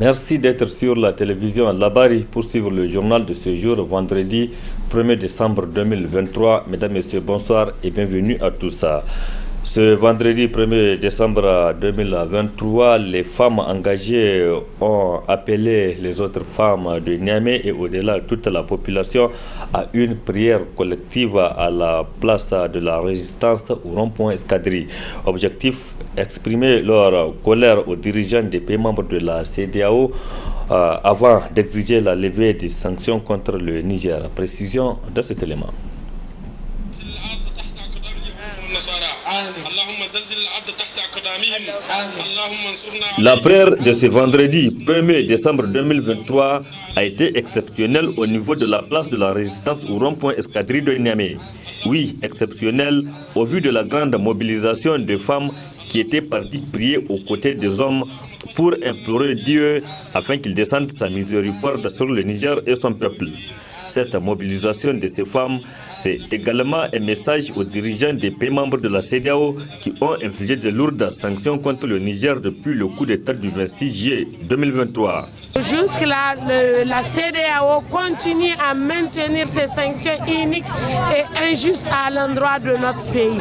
Merci d'être sur la télévision Labari pour suivre le journal de ce jour, vendredi 1er décembre 2023. Mesdames, Messieurs, bonsoir et bienvenue à tous. Ce vendredi 1er décembre 2023, les femmes engagées ont appelé les autres femmes de Niamey et au-delà toute la population à une prière collective à la place de la Résistance au rond-point Escadrille. Objectif, exprimer leur colère aux dirigeants des pays membres de la CEDEAO avant d'exiger la levée des sanctions contre le Niger. Précision de cet élément. La prière de ce vendredi 1er décembre 2023 a été exceptionnelle au niveau de la place de la Résistance au rond-point Escadrille de Niamey. Oui, exceptionnelle au vu de la grande mobilisation de femmes qui étaient parties prier aux côtés des hommes pour implorer Dieu afin qu'il descende sa miséricorde sur le Niger et son peuple. Cette mobilisation de ces femmes, c'est également un message aux dirigeants des pays membres de la CEDEAO qui ont infligé de lourdes sanctions contre le Niger depuis le coup d'État du 26 juillet 2023. Jusque-là, la CEDEAO continue à maintenir ces sanctions iniques et injustes à l'endroit de notre pays.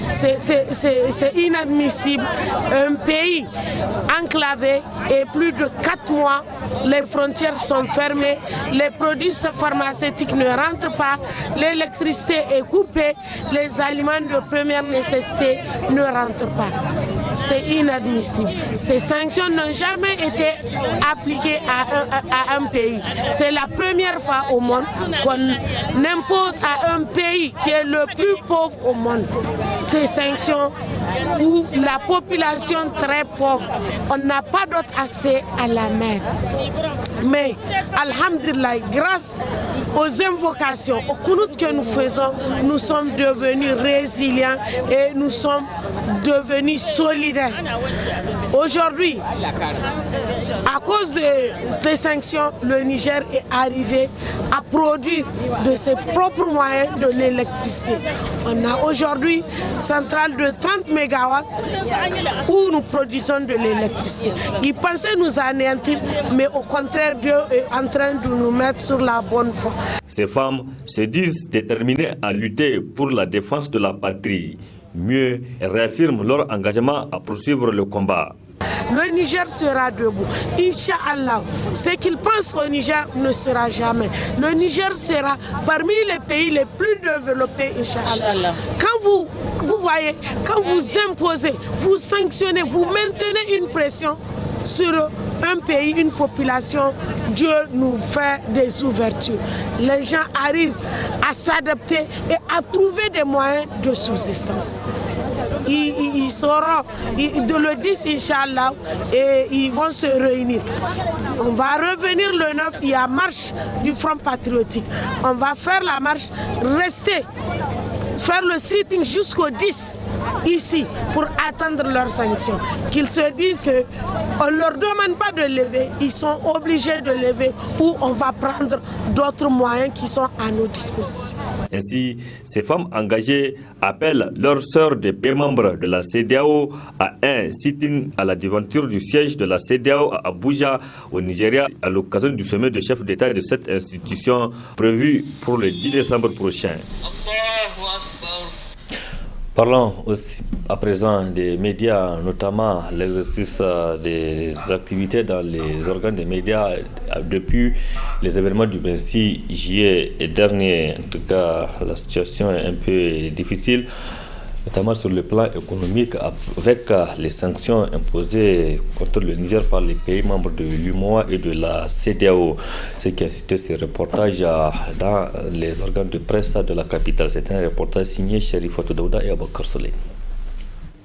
C'est inadmissible. Un pays enclavé et plus de 4 mois, les frontières sont fermées, les produits pharmaceutiques ne rentrent pas, l'électricité est coupée, les aliments de première nécessité ne rentrent pas. C'est inadmissible. Ces sanctions n'ont jamais été appliquées à un pays. C'est la première fois au monde qu'on impose à un pays qui est le plus pauvre au monde ces sanctions où la population très pauvre, on n'a pas d'autre accès à la mer. Mais, alhamdulillah, grâce aux invocations, au kunut que nous faisons, nous sommes devenus résilients et nous sommes devenus solidaires. Aujourd'hui, à cause des sanctions, le Niger est arrivé à produire de ses propres moyens de l'électricité. On a aujourd'hui une centrale de 30 MW où nous produisons de l'électricité. Ils pensaient nous anéantir, mais au contraire, Dieu est en train de nous mettre sur la bonne voie. Ces femmes se disent déterminées à lutter pour la défense de la patrie. Mieux, elles réaffirment leur engagement à poursuivre le combat. Le Niger sera debout. Inch'Allah, ce qu'ils pensent au Niger ne sera jamais. Le Niger sera parmi les pays les plus développés, Inch'Allah. Quand vous voyez, quand vous imposez, vous sanctionnez, vous maintenez une pression sur un pays, une population, Dieu nous fait des ouvertures. Les gens arrivent à s'adapter et à trouver des moyens de subsistance. Ils sauront, de le 10 Inch'Allah, et ils vont se réunir. On va revenir le 9, il y a marche du Front patriotique. On va faire la marche, rester, faire le sitting jusqu'au 10 ici pour attendre leurs sanctions. Qu'ils se disent qu'on ne leur demande pas de lever, ils sont obligés de lever ou on va prendre d'autres moyens qui sont à nos dispositions. Ainsi, ces femmes engagées appellent leurs sœurs des pays membres de la CEDEAO à un sit-in à la devanture du siège de la CEDEAO à Abuja, au Nigeria, à l'occasion du sommet de chefs d'État de cette institution prévu pour le 10 décembre prochain. Parlons aussi à présent des médias, notamment l'exercice des activités dans les organes des médias depuis les événements du 26 juillet dernier. En tout cas, la situation est un peu difficile, notamment sur le plan économique, avec les sanctions imposées contre le Niger par les pays membres de l'UMOA et de la CEDEAO. Ce qui a cité ces reportages dans les organes de presse de la capitale. C'est un reportage signé Cherifatou Daouda et Aboukar Solé.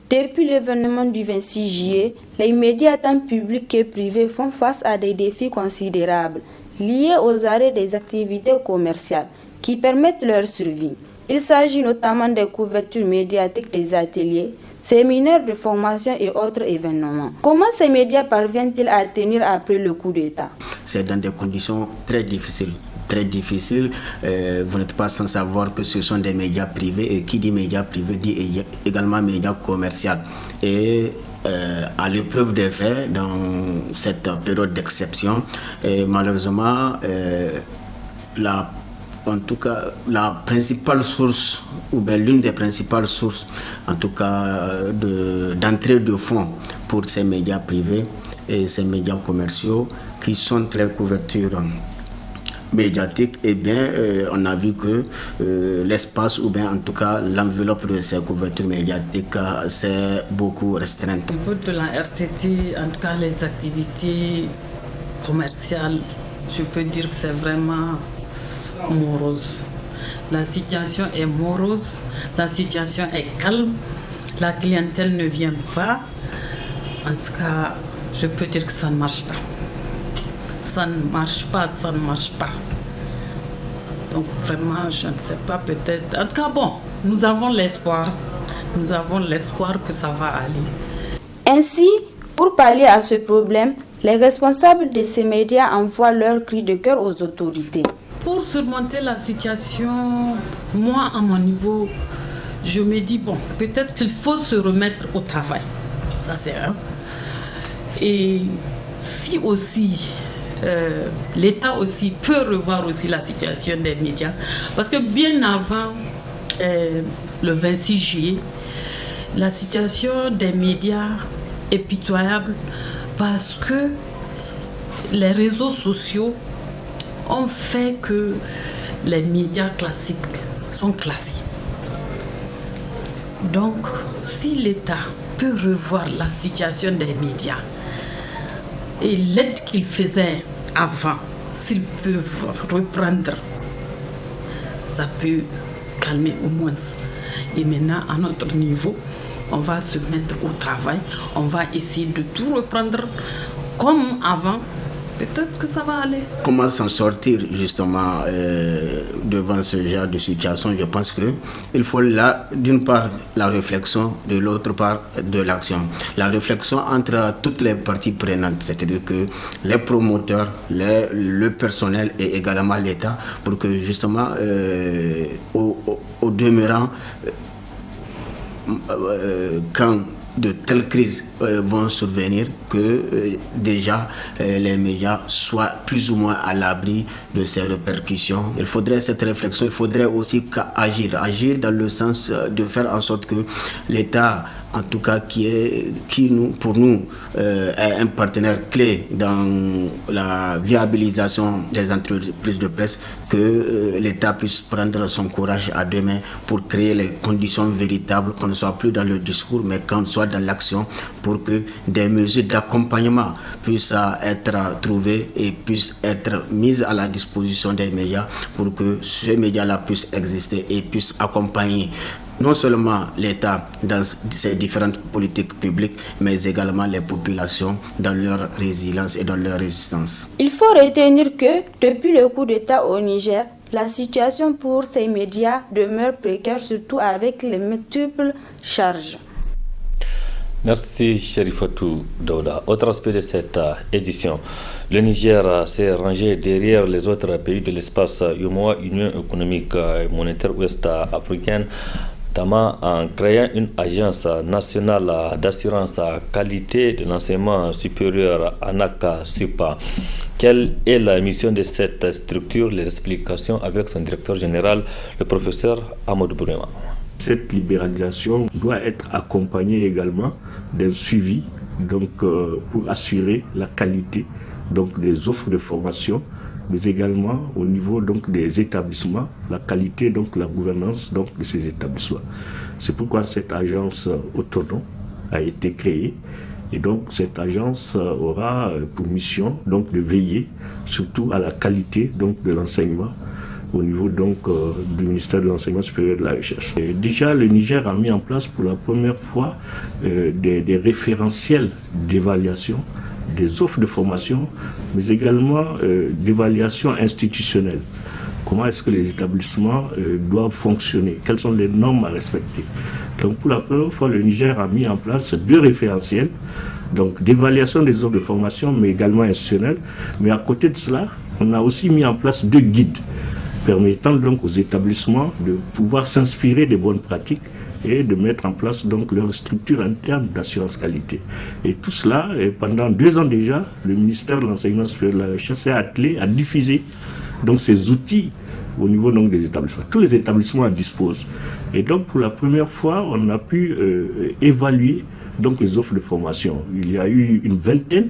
Depuis l'événement du 26 juillet, les médias tant publics que privés font face à des défis considérables liés aux arrêts des activités commerciales qui permettent leur survie. Il s'agit notamment des couvertures médiatiques des ateliers, séminaires de formation et autres événements. Comment ces médias parviennent-ils à tenir après le coup d'État? C'est dans des conditions très difficiles. Vous n'êtes pas sans savoir que ce sont des médias privés, et qui dit médias privés dit également médias commerciaux. Et à l'épreuve des faits dans cette période d'exception. Et malheureusement, en tout cas, la principale source, ou bien l'une des principales sources, en tout cas, d'entrée de fonds pour ces médias privés et ces médias commerciaux qui sont très couverture médiatique, eh bien, on a vu que l'espace, ou bien en tout cas l'enveloppe de ces couvertures médiatiques s'est beaucoup restreinte. Au niveau de la RTT, en tout cas les activités commerciales, je peux dire que c'est vraiment morose. La situation est morose, la situation est calme, la clientèle ne vient pas. En tout cas, je peux dire que ça ne marche pas. Ça ne marche pas, ça ne marche pas. Donc vraiment, je ne sais pas, peut-être... En tout cas, bon, nous avons l'espoir. Nous avons l'espoir que ça va aller. Ainsi, pour pallier à ce problème, les responsables de ces médias envoient leur cri de cœur aux autorités. Pour surmonter la situation, moi, à mon niveau, je me dis, bon, peut-être qu'il faut se remettre au travail. Ça, c'est un. Et si aussi... l'État aussi peut revoir aussi la situation des médias. Parce que bien avant le 26 juillet, la situation des médias est pitoyable parce que les réseaux sociaux ont fait que les médias classiques sont classés. Donc, si l'État peut revoir la situation des médias, et l'aide qu'ils faisaient avant, s'ils peuvent reprendre, ça peut calmer au moins. Et maintenant, à notre niveau, on va se mettre au travail, on va essayer de tout reprendre comme avant. Peut-être que ça va aller. Comment s'en sortir justement devant ce genre de situation? Je pense qu'il faut là, d'une part, la réflexion, de l'autre part, de l'action. La réflexion entre toutes les parties prenantes, c'est-à-dire que les promoteurs, le personnel et également l'État, pour que justement, au demeurant, quand de telles crises vont survenir, que déjà les médias soient plus ou moins à l'abri de ces répercussions. Il faudrait cette réflexion, il faudrait aussi agir dans le sens de faire en sorte que l'État, en tout cas pour nous est un partenaire clé dans la viabilisation des entreprises de presse, que l'État puisse prendre son courage à deux mains pour créer les conditions véritables, qu'on ne soit plus dans le discours mais qu'on soit dans l'action, pour que des mesures d'accompagnement puissent être trouvées et puissent être mises à la disposition des médias pour que ces médias-là puissent exister et puissent accompagner non seulement l'État dans ses différentes politiques publiques, mais également les populations dans leur résilience et dans leur résistance. Il faut retenir que depuis le coup d'État au Niger, la situation pour ces médias demeure précaire, surtout avec les multiples charges. Merci Cherifatou Daouda. Autre aspect de cette édition, le Niger s'est rangé derrière les autres pays de l'espace UEMOA, Union économique et monétaire ouest-africaine, notamment en créant une agence nationale d'assurance qualité de l'enseignement supérieur ANAQ-SUPA. Quelle est la mission de cette structure? Les explications avec son directeur général, le professeur Amadou Bourema. Cette libéralisation doit être accompagnée également d'un suivi pour assurer la qualité des offres de formation, mais également au niveau des établissements, la qualité, la gouvernance de ces établissements. C'est pourquoi cette agence autonome a été créée. Et donc cette agence aura pour mission de veiller surtout à la qualité de l'enseignement au niveau du ministère de l'Enseignement supérieur et de la Recherche. Et déjà, le Niger a mis en place pour la première fois des référentiels d'évaluation des offres de formation, mais également d'évaluation institutionnelle. Comment est-ce que les établissements doivent fonctionner? Quelles sont les normes à respecter? Donc pour la première fois, le Niger a mis en place 2 référentiels d'évaluation des offres de formation, mais également institutionnelles. Mais à côté de cela, on a aussi mis en place 2 guides permettant aux établissements de pouvoir s'inspirer des bonnes pratiques et de mettre en place donc leur structure interne d'assurance qualité. Et tout cela, et pendant 2 ans déjà, le ministère de l'Enseignement supérieur et de la Recherche s'est attelé à diffuser donc ces outils au niveau donc des établissements. Tous les établissements en disposent. Et donc pour la première fois, on a pu évaluer donc les offres de formation. Il y a eu une vingtaine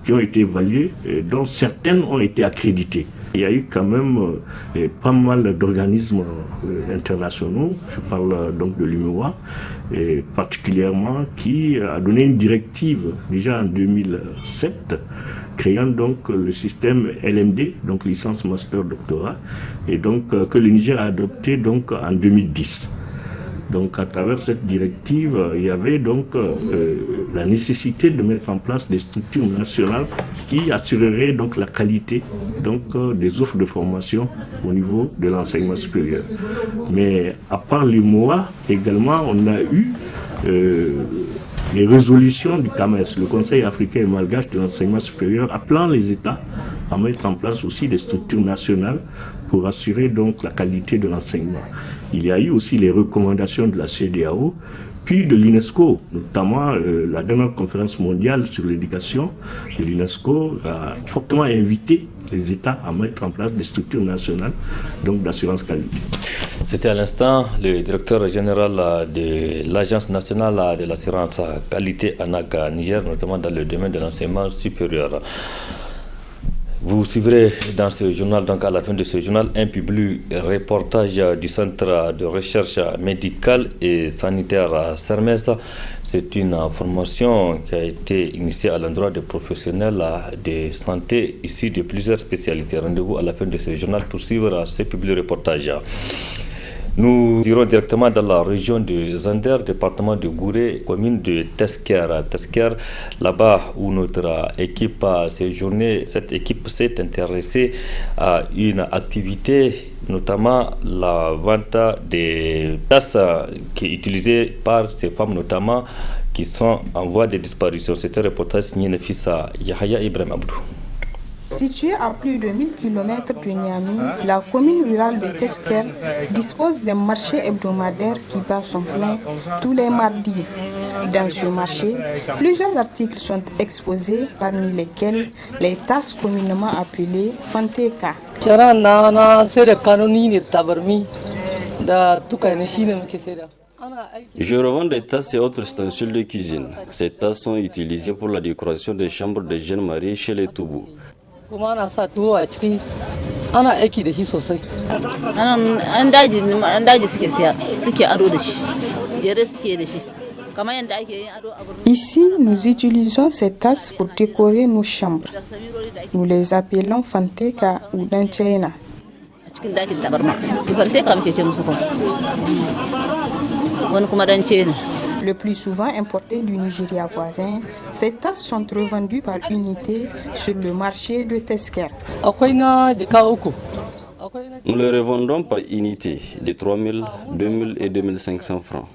qui ont été évaluées, dont certaines ont été accréditées. Il y a eu quand même pas mal d'organismes internationaux, je parle donc de l'UMOA, particulièrement qui a donné une directive déjà en 2007, créant donc le système LMD, donc licence master doctorat, et donc que le Niger a adopté donc en 2010. Donc à travers cette directive, il y avait donc la nécessité de mettre en place des structures nationales qui assureraient donc la qualité donc des offres de formation au niveau de l'enseignement supérieur. Mais à part les MOA, également on a eu les résolutions du CAMES, le Conseil africain et malgache de l'enseignement supérieur, appelant les États à mettre en place aussi des structures nationales pour assurer donc la qualité de l'enseignement. Il y a eu aussi les recommandations de la CEDEAO, puis de l'UNESCO, notamment la dernière conférence mondiale sur l'éducation de l'UNESCO a fortement invité les États à mettre en place des structures nationales donc d'assurance qualité. C'était à l'instant le directeur général de l'Agence nationale de l'assurance qualité ANAQ Niger, notamment dans le domaine de l'enseignement supérieur. Vous suivrez dans ce journal, donc à la fin de ce journal, un public reportage du Centre de recherche médicale et sanitaire CERMES. C'est une formation qui a été initiée à l'endroit des professionnels de santé issus de plusieurs spécialités. Rendez-vous à la fin de ce journal pour suivre ce public reportage. Nous irons directement dans la région de Zander, département de Gouré, commune de Tesker. Tesker, là-bas où notre équipe a séjourné, cette équipe s'est intéressée à une activité, notamment la vente des tasses qui est utilisée par ces femmes, notamment qui sont en voie de disparition. C'est un reportage signé Nefissa Yahaya Ibrahim Abdou. Située à plus de 1000 km de Niamey, la commune rurale de Tesker dispose d'un marché hebdomadaire qui bat son plein tous les mardis. Dans ce marché, plusieurs articles sont exposés, parmi lesquels les tasses communément appelées Fanteka. Je revends des tasses et autres ustensiles de cuisine. Ces tasses sont utilisées pour la décoration des chambres des jeunes mariés chez les Toubou. Ici, nous utilisons ces tasses pour décorer nos chambres. Nous les appelons Fanteka ou Danchena. Le plus souvent importé du Nigeria voisin, ces tasses sont revendues par unité sur le marché de Tesker. Nous les revendons par unité de 3 000, 2 000 et 2 500 francs.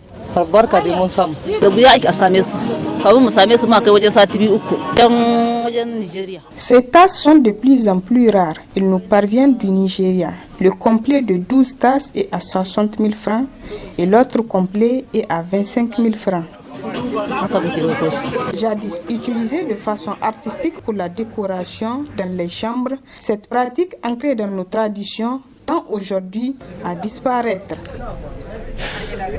Ces tasses sont de plus en plus rares. Ils nous parviennent du Nigeria. Le complet de 12 tasses est à 60 000 francs et l'autre complet est à 25 000 francs. Jadis utilisée de façon artistique pour la décoration dans les chambres, cette pratique ancrée dans nos traditions tend aujourd'hui à disparaître.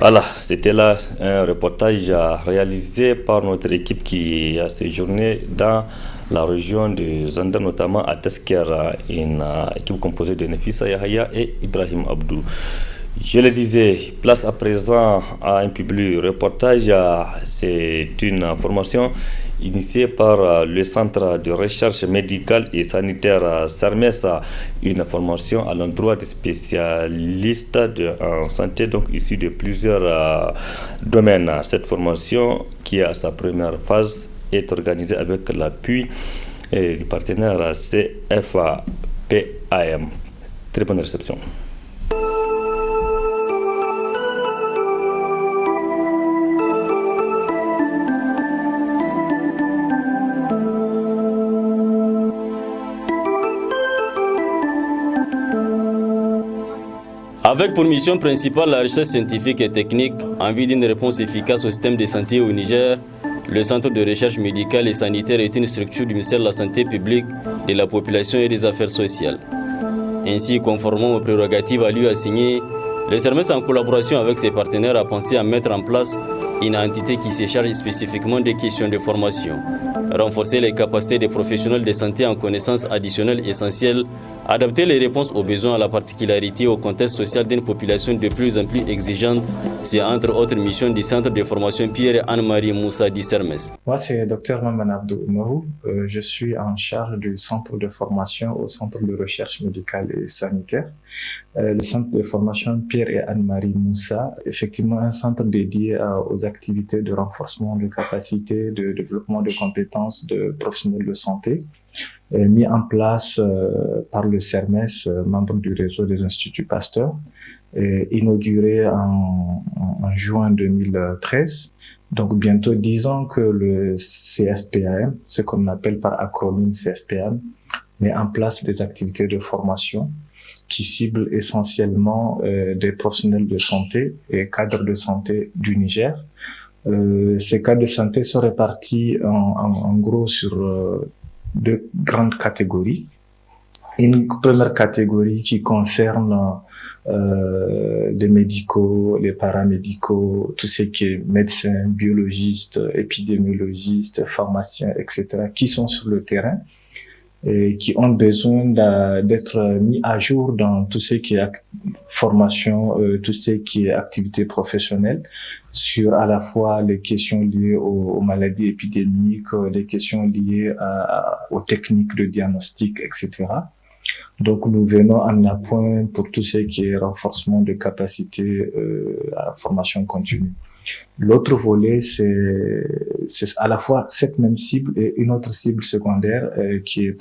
Voilà, c'était là un reportage réalisé par notre équipe qui a séjourné dans la région de Zander, notamment à Tesker, une équipe composée de Nefissa Yahaya et Ibrahim Abdou. Je le disais, place à présent à un public reportage. C'est une formation initiée par le Centre de recherche médicale et sanitaire CERMES, une formation à l'endroit des spécialistes en santé, donc issus de plusieurs domaines. Cette formation, qui a sa première phase, est organisée avec l'appui du partenaire CFAPAM. Très bonne réception. Avec pour mission principale la recherche scientifique et technique en vue d'une réponse efficace au système de santé au Niger, le Centre de recherche médicale et sanitaire est une structure du ministère de la Santé publique, de la population et des affaires sociales. Ainsi, conformément aux prérogatives à lui assignées, le CERMES, en collaboration avec ses partenaires, a pensé à mettre en place une entité qui se charge spécifiquement des questions de formation, renforcer les capacités des professionnels de santé en connaissances additionnelles essentielles, adapter les réponses aux besoins à la particularité au contexte social d'une population de plus en plus exigeante. C'est entre autres missions du Centre de formation Pierre et Anne-Marie Moussa du CERMES. Moi, c'est Dr Maman Abdou Oumarou. Je suis en charge du Centre de formation au Centre de recherche médicale et sanitaire. Le Centre de formation Pierre et Anne-Marie Moussa, effectivement un centre dédié aux activités de renforcement de capacités, de développement de compétences de professionnels de santé, mis en place par le CERMES, membre du réseau des Instituts Pasteur, inauguré en juin 2013. Donc bientôt 10 ans que le CFPAM, ce qu'on appelle par acronyme CFPAM, met en place des activités de formation qui ciblent essentiellement des professionnels de santé et cadres de santé du Niger. Ces cadres de santé sont répartis en gros sur deux grandes catégories. Une première catégorie qui concerne les médicaux, les paramédicaux, tout ce qui est médecins, biologistes, épidémiologistes, pharmaciens, etc., qui sont sur le terrain et qui ont besoin d'être mis à jour dans tout ce qui est formation, tout ce qui est activité professionnelle, sur à la fois les questions liées aux maladies épidémiques, les questions liées aux techniques de diagnostic, etc. Donc nous venons en appoint pour tout ce qui est renforcement de capacités à la formation continue. L'autre volet, c'est à la fois cette même cible et une autre cible secondaire qui est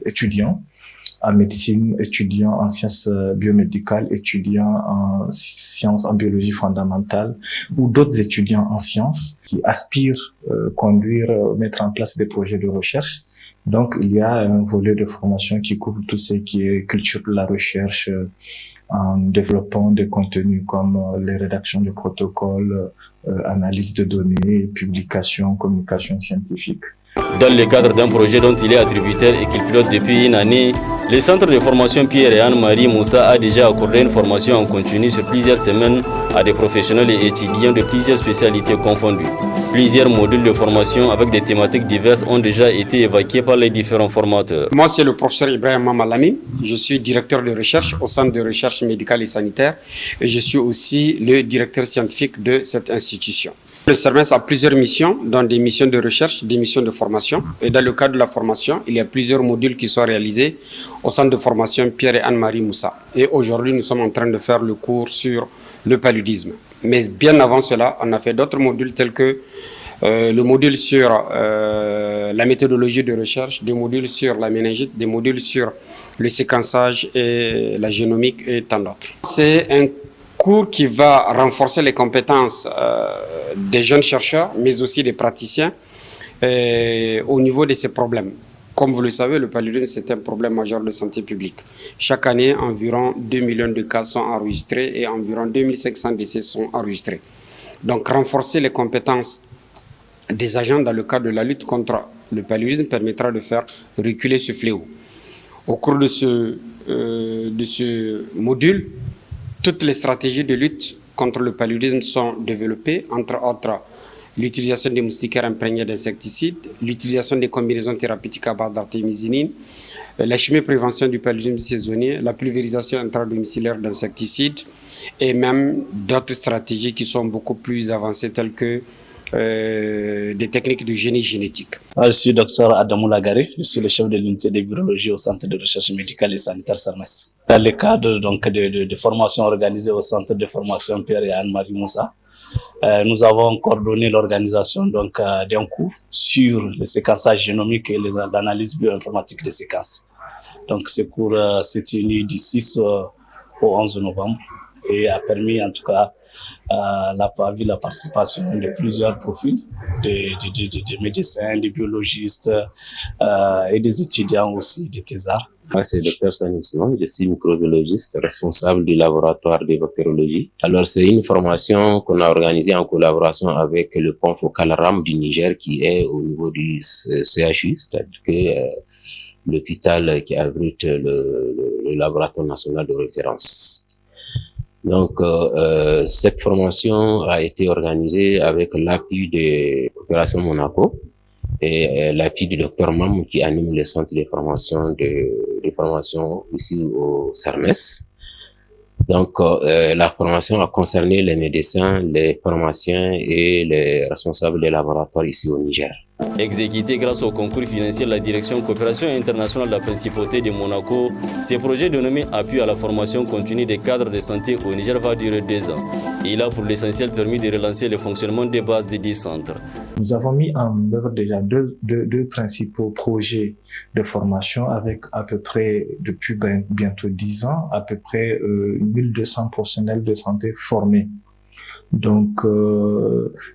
étudiant en médecine, étudiant en sciences biomédicales, étudiant en sciences, en biologie fondamentale ou d'autres étudiants en sciences qui aspirent mettre en place des projets de recherche. Donc, il y a un volet de formation qui couvre tout ce qui est culture de la recherche, en développant des contenus comme les rédactions de protocoles, analyse de données, publication, communication scientifique. Dans le cadre d'un projet dont il est attributaire et qu'il pilote depuis une année, le Centre de formation Pierre et Anne-Marie Moussa a déjà accordé une formation en continu sur plusieurs semaines à des professionnels et étudiants de plusieurs spécialités confondues. Plusieurs modules de formation avec des thématiques diverses ont déjà été évacués par les différents formateurs. Moi, c'est le professeur Ibrahim Mamalami. Je suis directeur de recherche au Centre de recherche médicale et sanitaire et je suis aussi le directeur scientifique de cette institution. Le CERMES a plusieurs missions, dont des missions de recherche, des missions de formation. Et dans le cadre de la formation, il y a plusieurs modules qui sont réalisés au centre de formation Pierre et Anne-Marie Moussa. Et aujourd'hui, nous sommes en train de faire le cours sur le paludisme. Mais bien avant cela, on a fait d'autres modules tels que le module sur la méthodologie de recherche, des modules sur la méningite, des modules sur le séquençage et la génomique et tant d'autres. C'est un cours qui va renforcer les compétences des jeunes chercheurs, mais aussi des praticiens au niveau de ces problèmes. Comme vous le savez, le paludisme, c'est un problème majeur de santé publique. Chaque année, environ 2 millions de cas sont enregistrés et environ 2500 décès sont enregistrés. Donc, renforcer les compétences des agents dans le cadre de la lutte contre le paludisme permettra de faire reculer ce fléau. Au cours de ce module, toutes les stratégies de lutte contre le paludisme sont développées, entre autres l'utilisation des moustiquaires imprégnés d'insecticides, l'utilisation des combinaisons thérapeutiques à base d'artémisinine, la chimie-prévention du paludisme saisonnier, la pulvérisation intradomiciliaire d'insecticides et même d'autres stratégies qui sont beaucoup plus avancées telles que des techniques de génie génétique. Je suis Dr Adamou Lagari, je suis le chef de l'unité de virologie au Centre de recherche médicale et sanitaire CERMES. Dans le cadre donc, de formation organisée au Centre de formation Pierre et Anne-Marie Moussa, nous avons coordonné l'organisation d'un cours sur le séquençage génomique et l'analyse bioinformatique des séquences. Donc ce cours s'est tenu du 6 au 11 novembre et a permis en tout cas la participation de plusieurs profils, des médecins, des biologistes et des étudiants aussi, des thésards. Moi, c'est le Dr Salim Simon, je suis microbiologiste responsable du laboratoire de bactériologie. Alors, c'est une formation qu'on a organisée en collaboration avec le point focal RAM du Niger qui est au niveau du CHU, c'est-à-dire que l'hôpital qui abrite le laboratoire national de référence. Donc, cette formation a été organisée avec l'appui de l'Opération Monaco et l'appui du Dr Mam qui anime le centre de formation ici au CERMES. Donc, la formation a concerné les médecins, les pharmaciens et les responsables des laboratoires ici au Niger. Exécuté grâce au concours financier de la Direction Coopération internationale de la Principauté de Monaco, ces projets dénommés Appui à la formation continue des cadres de santé au Niger va durer 2 ans. Il a pour l'essentiel permis de relancer le fonctionnement des bases des 10 centres. Nous avons mis en œuvre déjà deux principaux projets de formation avec à peu près, depuis bientôt 10 ans, à peu près 1200 personnels de santé formés. Donc,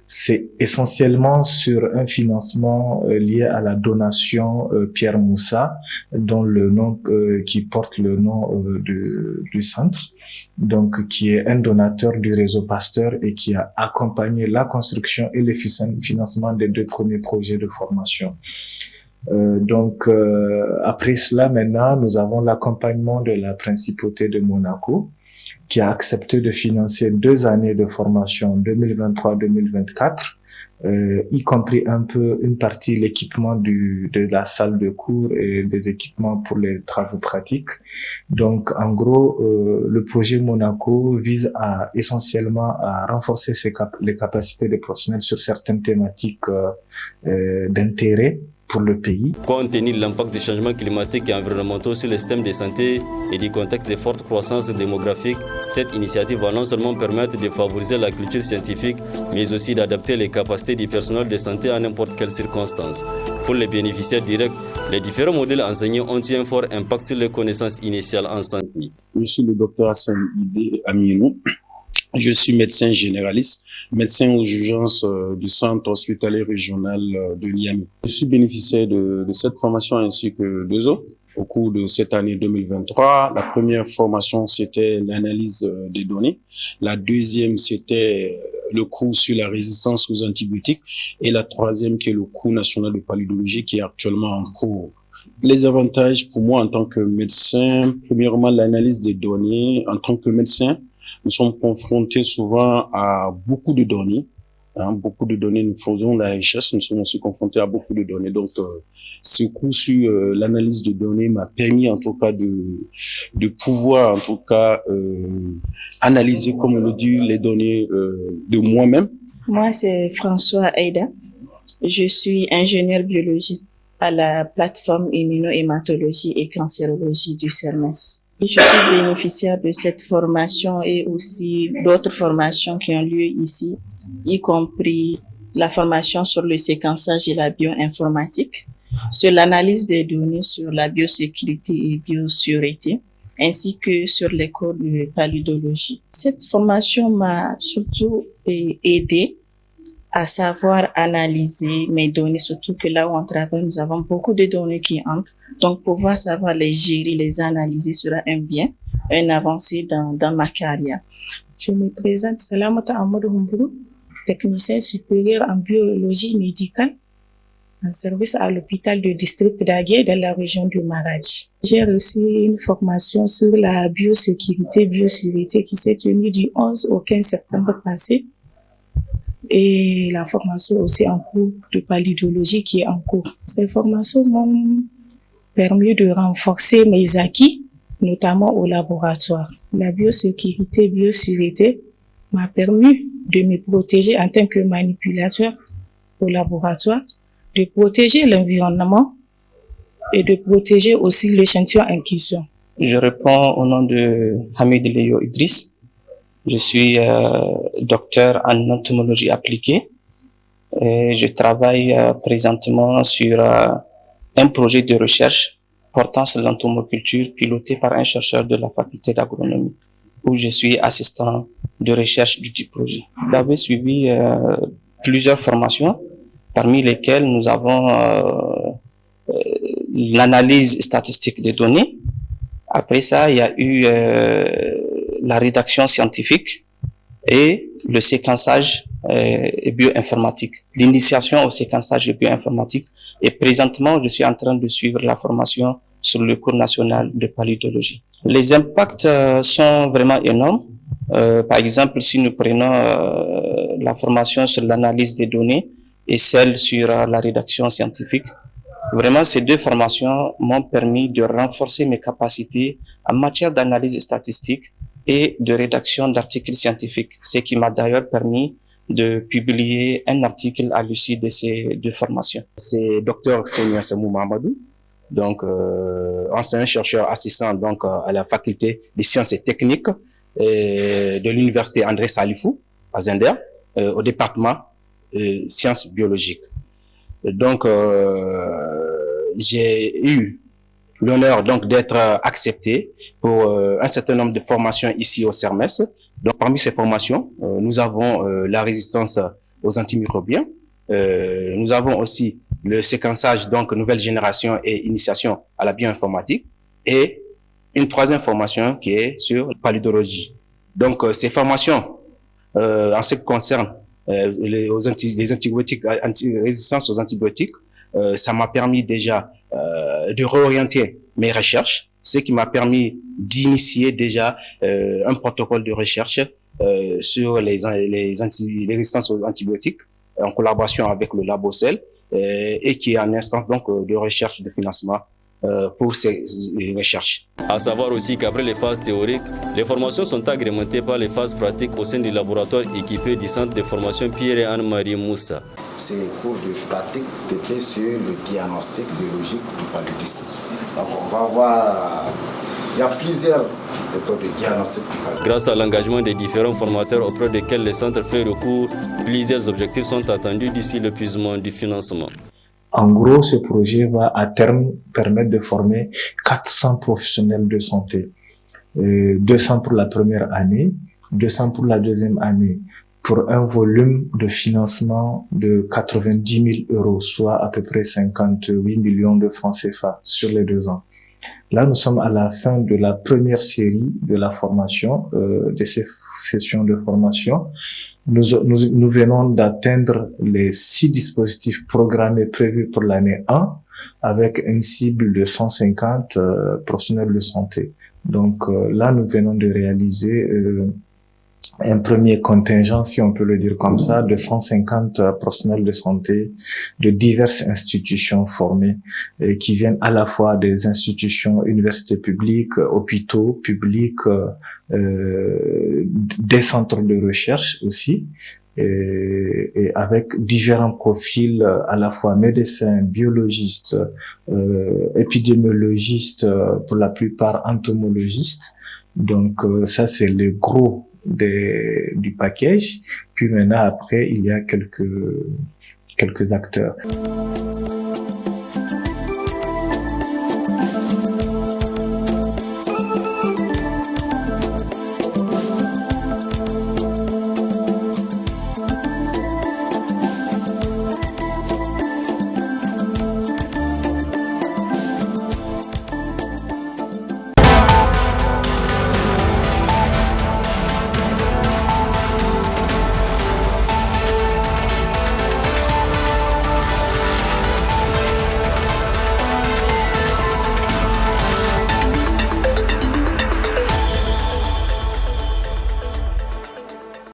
c'est essentiellement sur un financement lié à la donation Pierre Moussa, dont le nom qui porte le nom du centre, donc qui est un donateur du réseau Pasteur et qui a accompagné la construction et le financement des 2 premiers projets de formation. Après cela, maintenant, nous avons l'accompagnement de la Principauté de Monaco, qui a accepté de financer 2 années de formation 2023-2024, y compris une partie l'équipement de la salle de cours et des équipements pour les travaux pratiques. Donc, en gros, le projet Monaco vise essentiellement à renforcer les capacités des professionnels sur certaines thématiques d'intérêt pour le pays. Compte tenu de l'impact des changements climatiques et environnementaux sur le système de santé et du contexte de forte croissance démographique, cette initiative va non seulement permettre de favoriser la culture scientifique, mais aussi d'adapter les capacités du personnel de santé à n'importe quelle circonstance. Pour les bénéficiaires directs, les différents modèles enseignés ont eu un fort impact sur les connaissances initiales en santé. Je suis le Dr Hassan Ide Aminou. Je suis médecin généraliste, médecin aux urgences du centre hospitalier régional de Niamey. Je suis bénéficiaire de cette formation ainsi que 2 autres au cours de cette année 2023. La première formation, c'était l'analyse des données. La deuxième, c'était le cours sur la résistance aux antibiotiques. Et la troisième, qui est le cours national de paludologie, qui est actuellement en cours. Les avantages pour moi en tant que médecin, premièrement, l'analyse des données. En tant que médecin, nous sommes confrontés souvent à beaucoup de données. Beaucoup de données, nous faisons la recherche, nous sommes aussi confrontés à beaucoup de données. Donc, ce cours sur l'analyse de données m'a permis en tout cas de pouvoir en tout cas analyser, comme on le dit, les données de moi-même. Moi, c'est François Aïda. Je suis ingénieur biologiste à la plateforme immunohématologie et cancérologie du CERMES. Je suis bénéficiaire de cette formation et aussi d'autres formations qui ont lieu ici, y compris la formation sur le séquençage et la bioinformatique, sur l'analyse des données, sur la biosécurité et biosécurité, ainsi que sur les cours de paludologie. Cette formation m'a surtout aidé à savoir analyser mes données, surtout que là où on travaille, nous avons beaucoup de données qui entrent. Donc, pouvoir savoir les gérer, les analyser sera un avancée dans ma carrière. Je me présente Salamata Amadou Humbourou, technicien supérieur en biologie médicale en service à l'hôpital du district d'Agué dans la région du Maradi. J'ai reçu une formation sur la biosécurité qui s'est tenue du 11 au 15 septembre passé. Et la formation aussi en cours de paludologie qui est en cours. Ces formations m'ont permis de renforcer mes acquis, notamment au laboratoire. La biosécurité m'a permis de me protéger en tant que manipulateur au laboratoire, de protéger l'environnement et de protéger aussi l'échantillon en question. Je réponds au nom de Hamid Léo Idriss. Je suis docteur en entomologie appliquée et je travaille présentement sur un projet de recherche portant sur l'entomoculture piloté par un chercheur de la faculté d'agronomie. où je suis assistant de recherche du projet. J'avais suivi plusieurs formations, parmi lesquelles nous avons l'analyse statistique des données. Après ça, il y a eu la rédaction scientifique et le séquençage bioinformatique, l'initiation au séquençage bioinformatique. Et présentement, je suis en train de suivre la formation sur le cours national de palytologie. Les impacts sont vraiment énormes. Par exemple, si nous prenons la formation sur l'analyse des données et celle sur la rédaction scientifique, vraiment ces deux formations m'ont permis de renforcer mes capacités en matière d'analyse statistique et de rédaction d'articles scientifiques, ce qui m'a d'ailleurs permis de publier un article à l'issue de ces deux formations. C'est Dr Senia Semou Mamadou, donc ancien chercheur assistant donc à la faculté des sciences et techniques de l'université André Salifou à Zender, au département sciences biologiques. Donc j'ai eu l'honneur donc d'être accepté pour un certain nombre de formations ici au CERMES. Donc parmi ces formations, nous avons la résistance aux antimicrobiens, nous avons aussi le séquençage donc nouvelle génération et initiation à la bioinformatique, et une troisième formation qui est sur la paludologie. Donc ces formations en ce qui concerne les antibiotiques, résistance aux antibiotiques, ça m'a permis déjà de réorienter mes recherches, ce qui m'a permis d'initier déjà un protocole de recherche sur les résistances aux antibiotiques en collaboration avec le Labocel et qui est en instance donc de recherche de financement pour ces recherches. À savoir aussi qu'après les phases théoriques, les formations sont agrémentées par les phases pratiques au sein du laboratoire équipé du centre de formation Pierre et Anne-Marie Moussa. Ces cours de pratique étaient sur le diagnostic biologique du paludisme. Donc on va voir, il y a plusieurs méthodes de diagnostic du paludisme. Grâce à l'engagement des différents formateurs auprès desquels le centre fait recours, plusieurs objectifs sont attendus d'ici l'épuisement du financement. En gros, ce projet va à terme permettre de former 400 professionnels de santé. 200 pour la première année, 200 pour la deuxième année, pour un volume de financement de 90 000 €, soit à peu près 58 millions de francs CFA sur les 2 ans. Là, nous sommes à la fin de la première série de la formation, de ces sessions de formation. Nous venons d'atteindre les 6 dispositifs programmés prévus pour l'année 1 avec une cible de 150 professionnels de santé. Donc là, nous venons de réaliser un premier contingent, si on peut le dire comme ça, de 150 professionnels de santé de diverses institutions formées qui viennent à la fois des institutions, universités publiques, hôpitaux publics, des centres de recherche aussi, et avec différents profils à la fois médecins, biologistes, épidémiologistes, pour la plupart entomologistes. Donc ça c'est le gros du package. Puis maintenant après il y a quelques acteurs.